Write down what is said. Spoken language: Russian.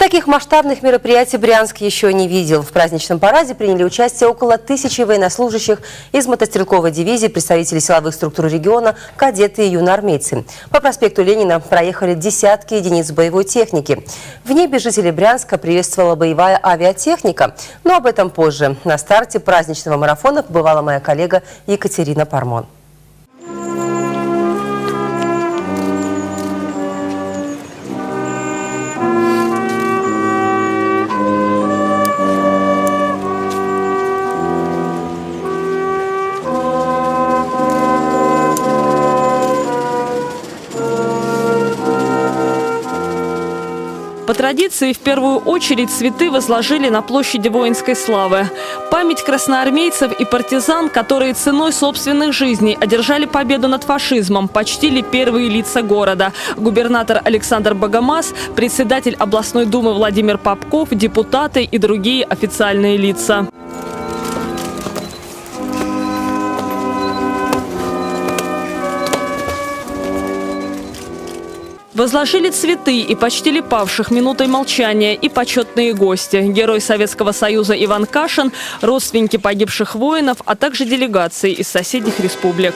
Таких масштабных мероприятий Брянск еще не видел. В праздничном параде приняли участие около 1000 военнослужащих из мотострелковой дивизии, представители силовых структур региона, кадеты и юноармейцы. По проспекту Ленина проехали десятки единиц боевой техники. В небе жителей Брянска приветствовала боевая авиатехника. Но об этом позже. На старте праздничного марафона побывала моя коллега Екатерина Пармон. По традиции, в первую очередь цветы возложили на площади воинской славы. Память красноармейцев и партизан, которые ценой собственных жизней одержали победу над фашизмом, почтили первые лица города. Губернатор Александр Богомаз, председатель областной думы Владимир Попков, депутаты и другие официальные лица. Возложили цветы и почтили павших минутой молчания и почетные гости. Герой Советского Союза Иван Кашин, родственники погибших воинов, а также делегации из соседних республик.